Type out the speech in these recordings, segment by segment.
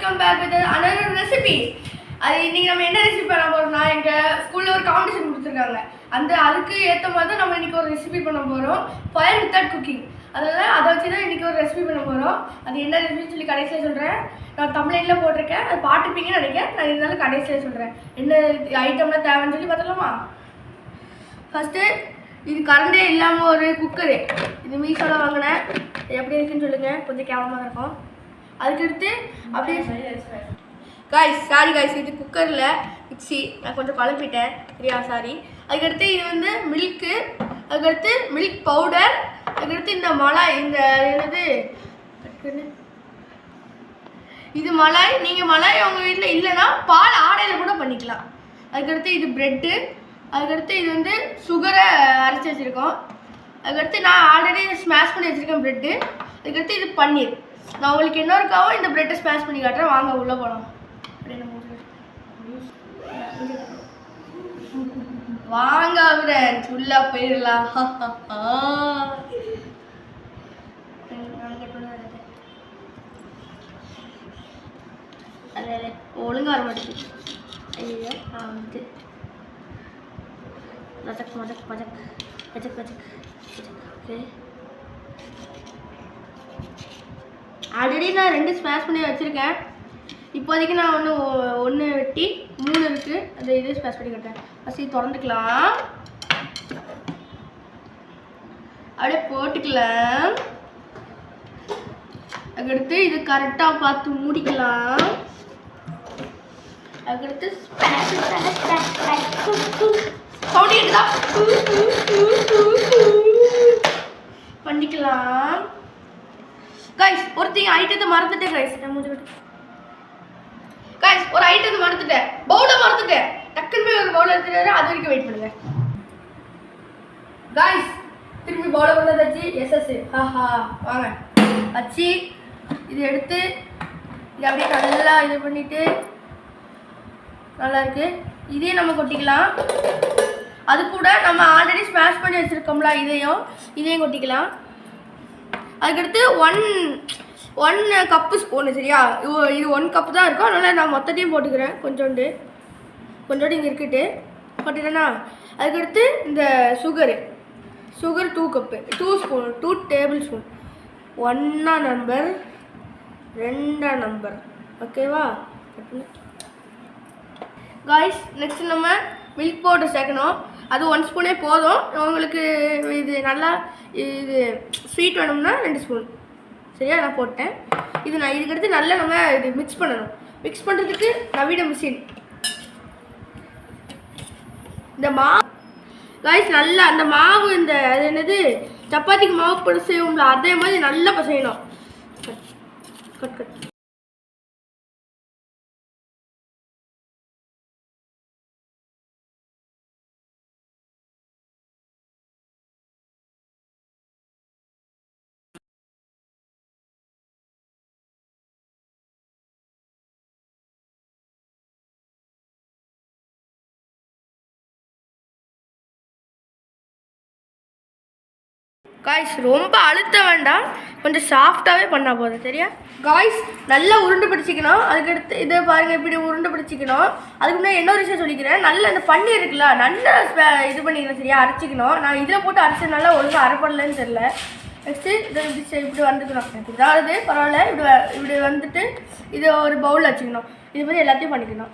welcome back with another recipe. அது இன்னைக்கு நம்ம என்ன ரெசிபி பண்ண போறோம்னா எங்க ஸ்கூல்ல ஒரு காம்படிஷன் கொடுத்திருக்காங்க. அதுக்கு ஏத்த மாதிரி நம்ம இன்னைக்கு ஒரு ரெசிபி பண்ண போறோம். Fire without cooking. அதனால அத வச்சு தான் இன்னைக்கு ஒரு ரெசிபி பண்ண போறோம். அது என்ன ரெசிபின்னு சொல்லி கடைசில சொல்றேன். நான் தம்ப்லைன்ல போட்டுருக்கேன். அது பாத்துப்பீங்கன்னு நினைக்கிறேன். நான் இருந்தாலும் கடைசில சொல்றேன். என்ன ஐட்டம்லாம் தேவைன்னு சொல்லி பார்த்தலாமா? ஃபர்ஸ்ட் இது கரண்டே இல்லாம ஒரு குக்கர். இது மீஷோல வாங்குனேன். எப்படி இருக்குன்னு சொல்லுங்க. கொஞ்சம் கேவலமா இருக்கும். அதுக்கடுத்து அப்படியே சாரி கைஸ் இது குக்கரில் மிக்ஸி நான் கொஞ்சம் குழப்பிட்டேன் சரியா சாரி. அதுக்கடுத்து இது வந்து மில்க்கு, அதுக்கடுத்து மில்க் பவுடர், அதுக்கடுத்து இந்த மலாய் இந்த என்னது இது மலாய். நீங்கள் மலாய் உங்கள் வீட்டில் இல்லைன்னா பால் ஆடையில் கூட பண்ணிக்கலாம். அதுக்கடுத்து இது ப்ரெட்டு, அதுக்கடுத்து இது வந்து சுகரை அரைச்சி வச்சுருக்கோம். அதுக்கடுத்து நான் ஆல்ரெடி ஸ்மாஷ் பண்ணி வச்சுருக்கேன் ப்ரெட்டு. அதுக்கடுத்து இது பன்னீர். நான் உங்களுக்கு இன்னொருக்காவும் இந்த ப்ரெட்டை ஸ்மாஷ் பண்ணி காட்டுறேன். வாங்க உள்ளே போகலாம். வாங்க ஃப்ரெண்ட்ஸ் உள்ள போயிடலாம். ஒழுங்கா வர மாட்டேங்குது. ஐயோ நான் வந்து மஜக் மஜக் மஜக் மஜக் மஜக் ஓகே. ஆல்ரெடி நான் 2 ஸ்மாஷ் பண்ணி வச்சுருக்கேன். இப்போதைக்கு நான் ஒன்று வெட்டி 3 இருக்குது. அந்த இது ஸ்மாஷ் பண்ணி கட்டேன். ஃபஸ்ட்டு இது திறந்துக்கலாம், அப்படியே போட்டுக்கலாம். அதுக்கடுத்து இது கரெக்டாக பார்த்து மூடிக்கலாம். அதுக்கடுத்து பண்ணிக்கலாம். கைஸ் ஒருத்தங்க ஐட்டத்தை மறந்துட்டேன் கைஸ். நான் மூஞ்சி விட்டு கைஸ் ஒரு ஐட்டத்தை மறந்துட்டேன். பவுலை மறந்துட்டேன். டக்குன்னு போய் ஒரு பவுல் எடுத்துட்டு அது வரைக்கும் வெயிட் பண்ணுங்க கைஸ். திரும்பி பவுலை கொண்டு வச்சு எஸ்எஸ் ஹாஹா வாங்க வச்சு இது எடுத்து இது அப்படியே நல்லா இது பண்ணிட்டு நல்லா இருக்கு. இதையும் நம்ம கொட்டிக்கலாம். அது கூட நம்ம ஆல்ரெடி ஸ்மாஷ் பண்ணி வச்சுருக்கோம்ல இதையும் கொட்டிக்கலாம். அதுக்கடுத்து ஒன் கப்பு ஸ்பூனு சரியா. இது 1 கப்பு தான் இருக்கும். அதனால் நான் மொத்தத்தையும் போட்டுக்கிறேன். கொஞ்சோண்டு இங்கே இருக்குட்டு போட்டுட்டேன்னா. அதுக்கடுத்து இந்த sugar 2 cup 2 table spoon 1 number 2 number ஓகேவா. காய்ஸ் நெக்ஸ்ட் நம்ம மில்க் பவுடர் சேர்க்கணும். அது 1 ஸ்பூனே போதும். உங்களுக்கு இது நல்லா இது ஸ்வீட் வேணும்னா 2 ஸ்பூன் சரியா நான் போட்டேன். இதுக்கடுத்து நல்லா நம்ம இது மிக்ஸ் பண்ணணும். மிக்ஸ் பண்ணுறதுக்கு நவீன மிஷின். இந்த மாவு காய்ஸ் நல்லா அந்த மாவு இந்த அது என்னது சப்பாத்திக்கு மாவு போட்டு செய்வோம்ல அதே மாதிரி நல்லா பசையணும். கட் காய்ஸ் ரொம்ப அழுத்த வேண்டாம், கொஞ்சம் சாஃப்டாகவே பண்ணால் போதும் சரியா. காய்ஸ் நல்லா உருண்டை பிடிச்சிக்கணும். அதுக்கடுத்து இதை பாருங்கள் இப்படி உருண்டை பிடிச்சிக்கணும். அதுக்கு முன்னாடி இன்னொரு விஷயம் சொல்லிக்கிறேன். நல்லா இந்த பன்னீர் இருக்குல்ல நல்லா இது பண்ணிக்கணும் சரியா, அரைச்சிக்கணும். நான் இதில் போட்டு அரைச்சதுனால ஒழுங்காக அரைப்படலன்னு தெரில. நெக்ஸ்ட்டு இதை இப்படி வந்துக்கணும். இதாவது பரவாயில்ல. இப்படி வந்துட்டு இதை ஒரு பவுலில் வச்சுக்கணும். இது மாதிரி எல்லாத்தையும் பண்ணிக்கணும்.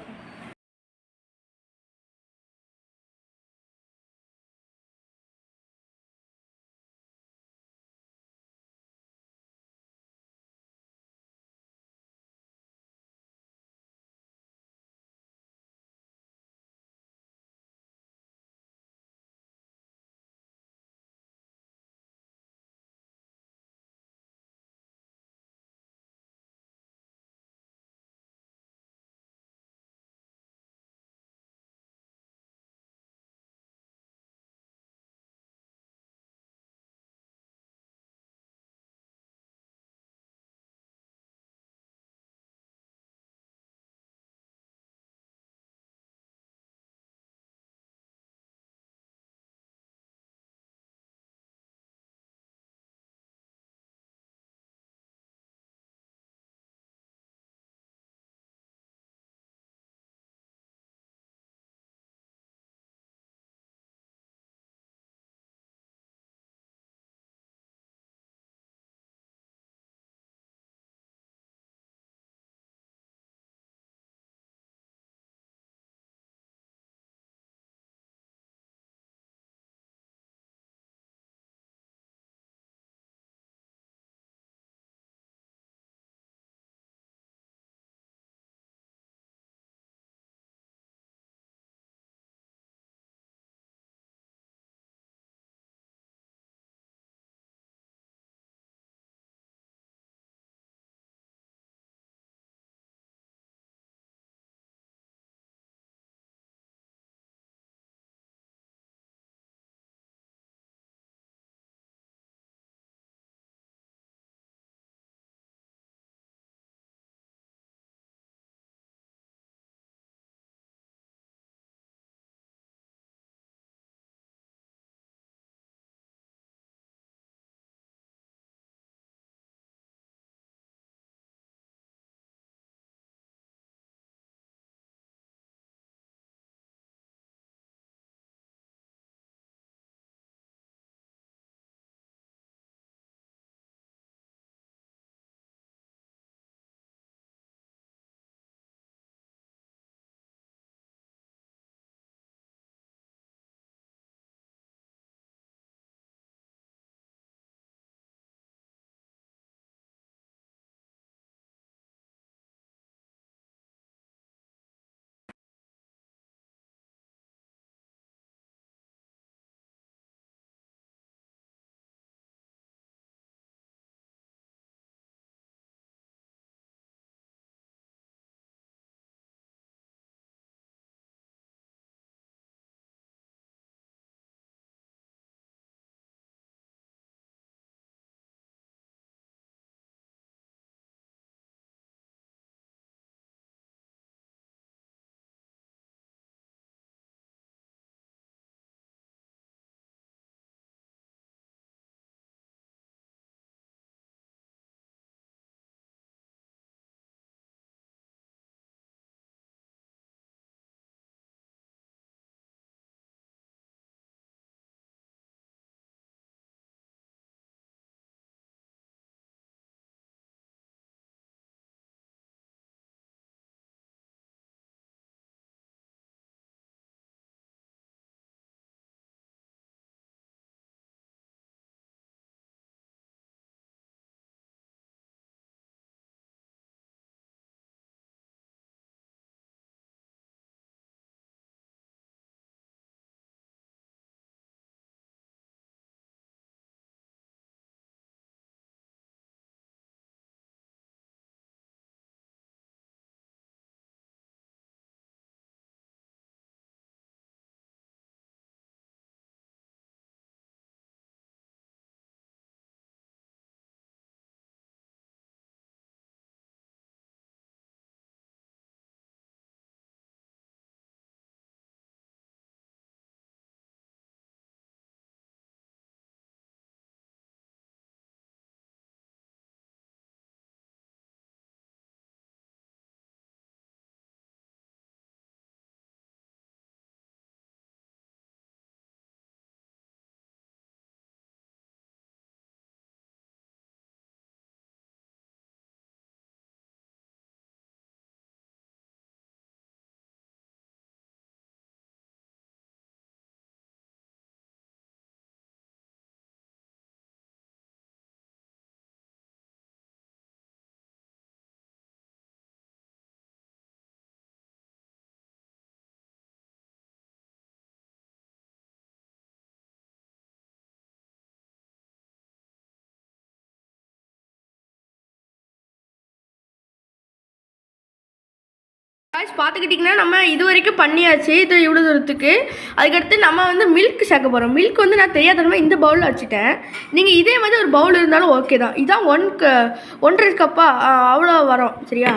காய்ஸ் பார்த்துக்கிட்டிங்கன்னா நம்ம இது வரைக்கும் பண்ணியாச்சு இது இவ்வளோ தூரத்துக்கு. அதுக்கடுத்து நம்ம வந்து மில்க் சேர்க்க போகிறோம். மில்க் வந்து நான் தெரியாதனமாக இந்த பவுலில் வச்சுட்டேன். நீங்கள் இதே மாதிரி ஒரு பவுல் இருந்தாலும் ஓகே தான். இதான் 1.5 கப்பா அவ்வளோ வரும் சரியா.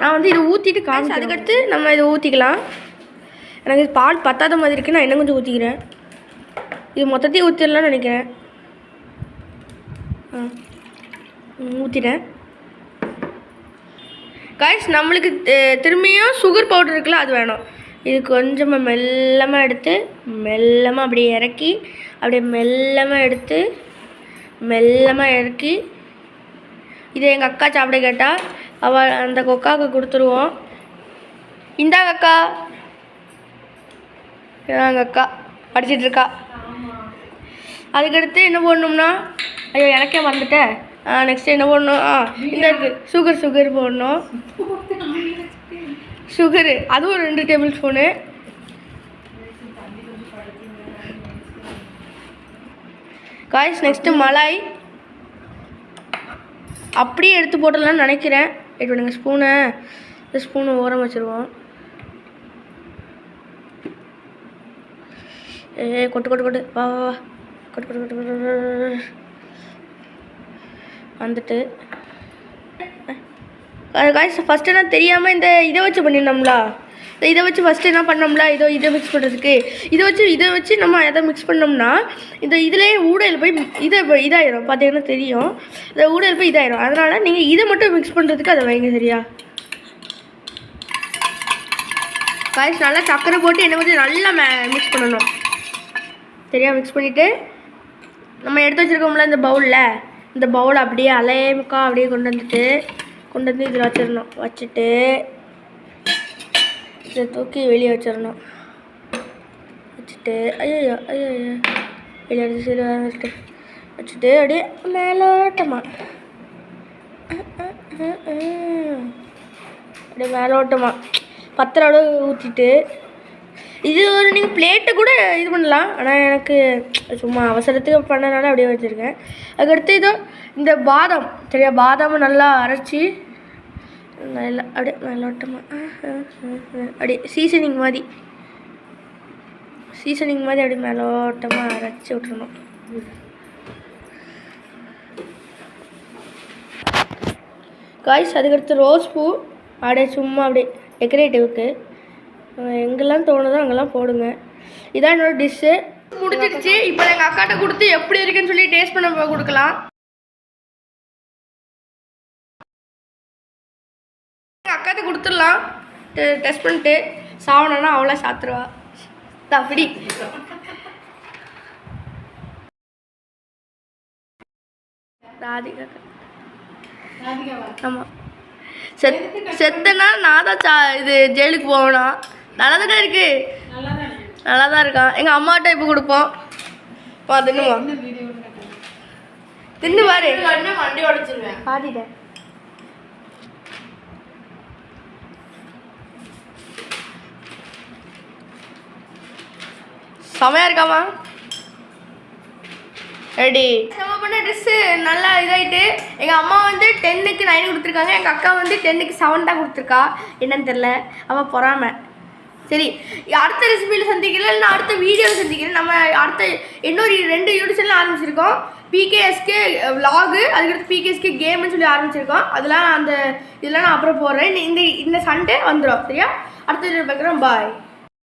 நான் வந்து இதை ஊற்றிட்டு காமிச்சு அதுக்கடுத்து நம்ம இதை ஊற்றிக்கலாம். எனக்கு பால் பத்தாத மாதிரி இருக்குது, நான் இன்னும் கொஞ்சம் ஊற்றிக்கிறேன். இது மொத்தத்தையும் ஊற்றிடலாம்னு நினைக்கிறேன். ஊற்றிட்டேன். காய்ஸ் நம்மளுக்கு திரும்பியும் சுகர் பவுடர் இருக்குல்ல அது வேணும். இது கொஞ்சமாக மெல்லமாக எடுத்து மெல்லமாக அப்படியே இறக்கி அப்படியே மெல்லமாக எடுத்து மெல்லமாக இறக்கி இதை எங்கள் அக்கா சாப்பிட கேட்டால் அவள் அந்த கொக்காவுக்கு கொடுத்துருவோம். இந்தாங்க அக்கா. எங்கள் அக்கா படிச்சிட்ருக்கா. அதுக்கடுத்து என்ன போடணும்னா ஐயோ எனக்கே மறந்துட்டேன். நெக்ஸ்ட்டு என்ன போடணும் இந்த இருக்குது சுகர் போடணும். சுகரு அதுவும் ஒரு 2 டேபிள் ஸ்பூனு. காய்ஸ் நெக்ஸ்ட்டு மலாய் அப்படியே எடுத்து போட்டலாம்னு நினைக்கிறேன். வெயிட் பண்ணுங்கள். இந்த ஸ்பூனை ஓரம் வச்சுருவோம். கொட்டு வா கொட்டு வந்துட்டு காய்ஸ் ஃபஸ்ட்டு என்ன தெரியாமல் இதை வச்சு பண்ணிடணும்ல. இதை வச்சு ஃபஸ்ட்டு என்ன பண்ணோம்ல இதை மிக்ஸ் பண்ணுறதுக்கு இதை வச்சு நம்ம எதை மிக்ஸ் பண்ணோம்னா இதுலேயே ஊடையில் போய் இதாயிரும். பார்த்தீங்கன்னா தெரியும் இந்த ஊடையில் போய் இதாயிரும். அதனால் நீங்கள் இதை மட்டும் மிக்ஸ் பண்ணுறதுக்கு அதை வைங்க சரியா. காய்ஸ் நல்லா சக்கரை போட்டு என்ன கொஞ்சம் நல்லா மிக்ஸ் பண்ணணும் சரியா. மிக்ஸ் பண்ணிவிட்டு நம்ம எடுத்து வச்சுருக்கோம்ல இந்த பவுலை அப்படியே அலையமுக்கா அப்படியே கொண்டு வந்து இதில் வச்சிடணும். வச்சுட்டு இதை தூக்கி வெளியே வச்சிடணும். வச்சுட்டு ஐயோ வெளியே வச்சுட்டு அப்படியே மேலோட்டமாக பத்திர அளவு ஊற்றிட்டு இது ஒரு நீங்கள் பிளேட்டை கூட இது பண்ணலாம். ஆனால் எனக்கு சும்மா அவசரத்துக்கு பண்ணனால அப்படியே வச்சுருக்கேன். அதுக்கடுத்து இந்த பாதாம் சரியா. பாதாமை நல்லா அரைச்சி நல்லா அப்படியே மேலோட்டமாக அப்படியே சீசனிங் மாதிரி அப்படியே மேலோட்டமாக அரைச்சி விட்டுறணும். காய்ஸ் அதுக்கடுத்து ரோஸ் பூ அப்படியே சும்மா அப்படியே டெக்கரேட்டிவ்க்கு எங்கெல்லாம் தோணுதோ அங்கெல்லாம் போடுங்க. இதான் என்னோடய டிஷ்ஷு முடிஞ்சிடுச்சு. இப்போ எங்கள் அக்காட்ட கொடுத்து எப்படி இருக்குன்னு சொல்லி டேஸ்ட் பண்ண கொடுக்கலாம். எங்கள் அக்காட்ட கொடுத்துடலாம். டெஸ்ட் பண்ணிட்டு சாப்பிடணும்னா அவ்வளோ சாப்பிட்ருவா. அப்படி ராதிகா ஆமாம் செத்தனா நான் தான் இது ஜெயிலுக்கு போகணும். நல்லா தானே இருக்கு. நல்லா தான் இருக்கான். எங்கள் அம்மாட்ட இப்போ கொடுப்போம். தின்னுவா தின்னு பாரு. வண்டி உடச்சிருவேன் பாதிட்டேன். செமையாக இருக்காமா. ரெடி நம்ம பண்ண ட்ரெஸ்ஸு நல்லா இதாகிட்டு எங்கள் அம்மா வந்து 10க்கு 9 கொடுத்துருக்காங்க. எங்கள் அக்கா வந்து 10க்கு 7 தான் கொடுத்துருக்கா. என்னன்னு தெரில அவள் பொறாம. சரி அடுத்த ரெசிபியில் சந்திக்கிறேன். இல்லை அடுத்த வீடியோவில் சந்திக்கிறேன். நம்ம அடுத்த இன்னொரு 2 யூடியூப் சேனல் ஆரம்பிச்சிருக்கோம். பிகேஎஸ்கே விலாகு அதுக்கடுத்து பிகேஎஸ்கே கேம்னு சொல்லி ஆரம்பிச்சிருக்கோம். அதெல்லாம் இதெல்லாம் நான் அப்புறம் போடுறேன். இந்த சண்டே வந்துடும் சரியா. அடுத்த வீடியோ பார்க்குறோம். பாய்.